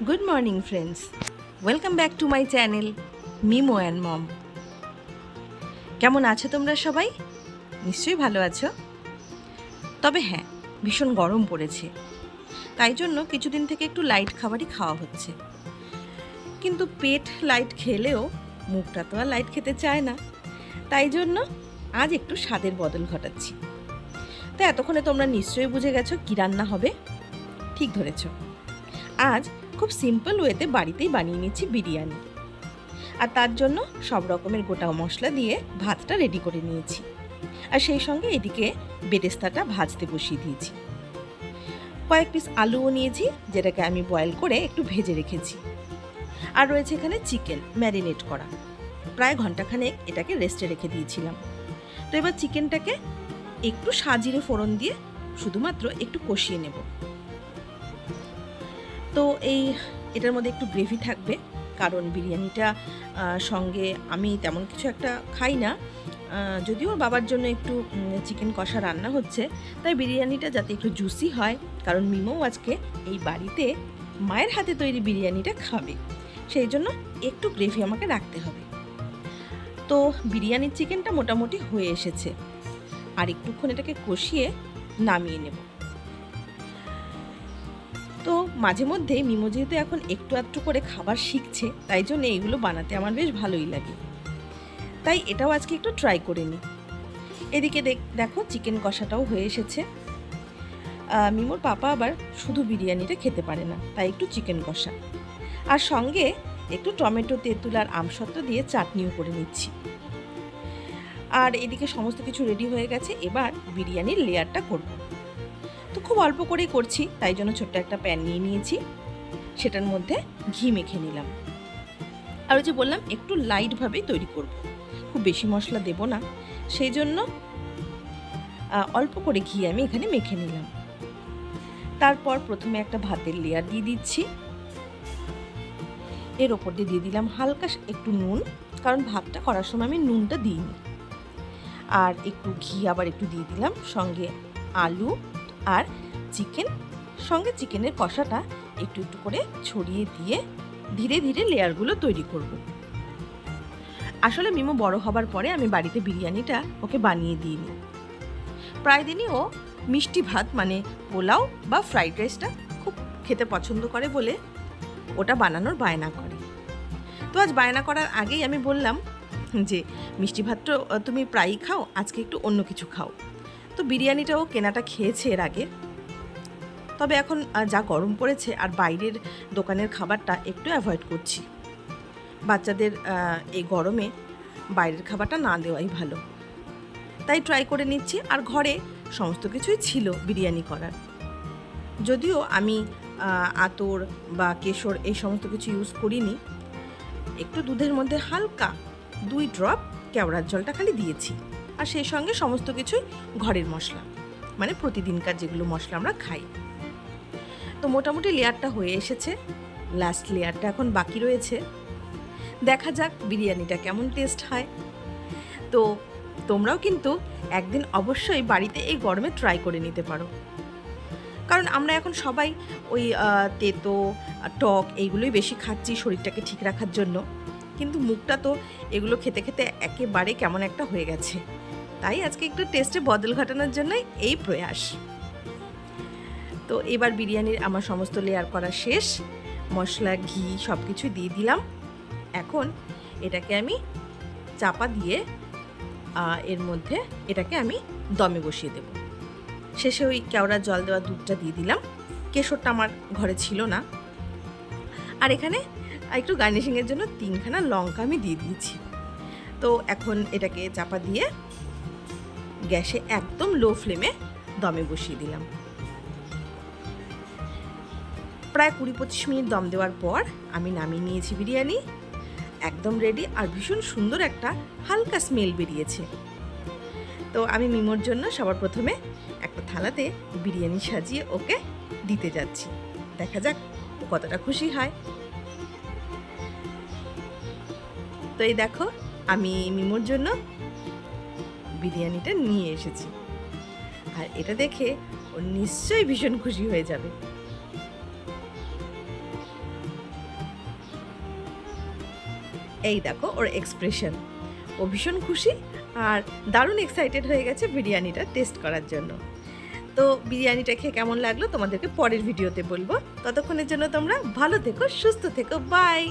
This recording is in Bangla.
Good morning friends, welcome back to my channel Mimo and mom. কেমন আছো তোমরা সবাই? নিশ্চয়ই ভালো আছো। তবে হ্যাঁ, ভীষণ গরম পড়েছে, তাই জন্য কিছুদিন থেকে একটু লাইট খাবারই খাওয়া হচ্ছে। কিন্তু পেট লাইট খেলেও মুখটা তো আর লাইট খেতে চায় না, তাই জন্য আজ একটু স্বাদের বদল ঘটাচ্ছি। তো এতক্ষণে তোমরা নিশ্চয়ই বুঝে গেছো কী রান্না হবে। ঠিক ধরেছ, আজ খুব সিম্পল ওয়েতে বাড়িতেই বানিয়ে নিচ্ছি বিরিয়ানি। আর তার জন্য সব রকমের গোটা মশলা দিয়ে ভাতটা রেডি করে নিয়েছি, আর সেই সঙ্গে এদিকে বেরেস্তাটা ভাজতে বসিয়ে দিয়েছি। কয়েক পিস আলুও নিয়েছি, যেটাকে আমি বয়েল করে একটু ভেজে রেখেছি। আর রয়েছে এখানে চিকেন ম্যারিনেট করা, প্রায় ঘন্টাখানেক এটাকে রেস্টে রেখে দিয়েছিলাম। তো এবার চিকেনটাকে একটু সাজিরে ফোড়ন দিয়ে শুধুমাত্র একটু কষিয়ে নেব। তো এটার মধ্যে একটু গ্রেভি থাকবে, কারণ বিরিয়ানিটা সঙ্গে আমি তেমন কিছু একটা খাই না, যদিও বাবার জন্য একটু চিকেন কষা রান্না হচ্ছে, তাই বিরিয়ানিটা যাতে একটু জুসি হয়, কারণ মিমও আজকে এই বাড়িতে মায়ের হাতে তৈরি বিরিয়ানিটা খাবে, সেই জন্য একটু গ্রেভি আমাকে রাখতে হবে। তো বিরিয়ানির চিকেনটা মোটামুটি হয়ে এসেছে, আর একটুক্ষণ এটাকে কষিয়ে নামিয়ে নেব। তো মাঝে মধ্যে মিমো যেহেতু এখন একটু আধটু করে খাবার শিখছে, তাই জন্য এইগুলো বানাতে আমার বেশ ভালোই লাগে, তাই এটাও আজকে একটু ট্রাই করে নিই। এদিকে দেখো চিকেন কষাটাও হয়ে এসেছে। মিমোর পাপা আবার শুধু বিরিয়ানিটা খেতে পারে না, তাই একটু চিকেন কষা আর সঙ্গে একটু টমেটো, তেঁতুল আর আমসত্ত্ব দিয়ে চাটনিও করে নিচ্ছি। আর এদিকে সমস্ত কিছু রেডি হয়ে গেছে, এবার বিরিয়ানির লেয়ারটা করব। তো খুব অল্প করেই করছি, তাই জন্য ছোট্ট একটা প্যান নিয়ে নিয়েছি, সেটার মধ্যে ঘি মেখে নিলাম। আর ওই যে বললাম একটু লাইটভাবেই তৈরি করব, খুব বেশি মশলা দেব না, সেই জন্য অল্প করে ঘি আমি এখানে মেখে নিলাম। তারপর প্রথমে একটা ভাতের লেয়ার দিয়ে দিচ্ছি, এর ওপর দিয়ে দিলাম হালকা একটু নুন, কারণ ভাতটা করার সময় আমি নুনটা দিইনি। আর একটু ঘি আবার একটু দিয়ে দিলাম, সঙ্গে আলু আর চিকেন, সঙ্গে চিকেনের কষাটা একটু একটু করে ছড়িয়ে দিয়ে ধীরে ধীরে লেয়ারগুলো তৈরি করব। আসলে মিমো বড় হবার পরে আমি বাড়িতে বিরিয়ানিটা ওকে বানিয়ে দিইনি। প্রায় দিনই ও মিষ্টি ভাত মানে পোলাও বা ফ্রাইড রাইসটা খুব খেতে পছন্দ করে বলে ওটা বানানোর বায়না করে। তো আজ বায়না করার আগেই আমি বললাম যে মিষ্টি ভাতটা তুমি প্রায়ই খাও, আজকে একটু অন্য কিছু খাও। তো বিরিয়ানিটাও কেনাটা খেয়েছে এর আগে, তবে এখন যা গরম পড়েছে আর বাইরের দোকানের খাবারটা একটু অ্যাভয়েড করছি। বাচ্চাদের এই গরমে বাইরের খাবারটা না দেওয়াই ভালো, তাই ট্রাই করে নিচ্ছি। আর ঘরে সমস্ত কিছুই ছিল বিরিয়ানি করার, যদিও আমি আতর বা কেশর এই সমস্ত কিছু ইউজ করিনি। একটু দুধের মধ্যে হালকা 2 ড্রপ কেওড়ার জলটা খালি দিয়েছি, আর সেই সঙ্গে সমস্ত কিছুই ঘরের মশলা, মানে প্রতিদিনকার যেগুলো মশলা আমরা খাই। তো মোটামুটি লেয়ারটা হয়ে এসেছে, লাস্ট লেয়ারটা এখন বাকি রয়েছে। দেখা যাক বিরিয়ানিটা কেমন টেস্ট হয়। তো তোমরাও কিন্তু একদিন অবশ্যই বাড়িতে এই গরমে ট্রাই করে নিতে পারো, কারণ আমরা এখন সবাই ওই তেতো টক এইগুলোই বেশি খাচ্ছি শরীরটাকে ঠিক রাখার জন্য, কিন্তু মুখটা তো এগুলো খেতে খেতে একেবারে কেমন একটা হয়ে গেছে, তাই আজকে একটু টেস্টে বদল ঘটানোর জন্যই এই প্রয়াস। তো এবার বিরিয়ানির আমার সমস্ত লেয়ার করা শেষ, মশলা ঘি সব কিছু দিয়ে দিলাম। এখন এটাকে আমি চাপা দিয়ে এর মধ্যে এটাকে আমি দমে বসিয়ে দেব। শেষে ওই কেওড়ার জল দেওয়া দুধটা দিয়ে দিলাম, কেশরটা আমার ঘরে ছিল না। আর এখানে একটু গার্নিশিংয়ের জন্য 3খানা লঙ্কা আমি দিয়ে দিয়েছি। তো এখন এটাকে চাপা দিয়ে গ্যাসে একদম লো ফ্লেমে দমে বসিয়ে দিলাম। প্রায় 20-25 মিনিট দম দেওয়ার পর আমি নামিয়ে নিয়েছি বিরিয়ানি, একদম রেডি, আর ভীষণ সুন্দর একটা হালকা স্মেল বেরিয়েছে। তো আমি মিমোর জন্য সবার প্রথমে একটা থালাতে বিরিয়ানি সাজিয়ে ওকে দিতে যাচ্ছি, দেখা যাক ও কতটা খুশি হয়। তো এই দেখো আমি মিমোর জন্য বিরিয়ানিটা নিয়ে এসেছি, আর এটা দেখে ও নিশ্চয়ই ভীষণ খুশি হয়ে যাবে। এই দেখো ওর এক্সপ্রেশন, ও ভীষণ খুশি আর দারুণ এক্সাইটেড হয়ে গেছে বিরিয়ানিটা টেস্ট করার জন্য। তো বিরিয়ানিটা খেয়ে কেমন লাগলো তোমাদেরকে পরের ভিডিওতে বলবো। ততক্ষণের জন্য তোমরা ভালো থেকো, সুস্থ থেকো, বাই।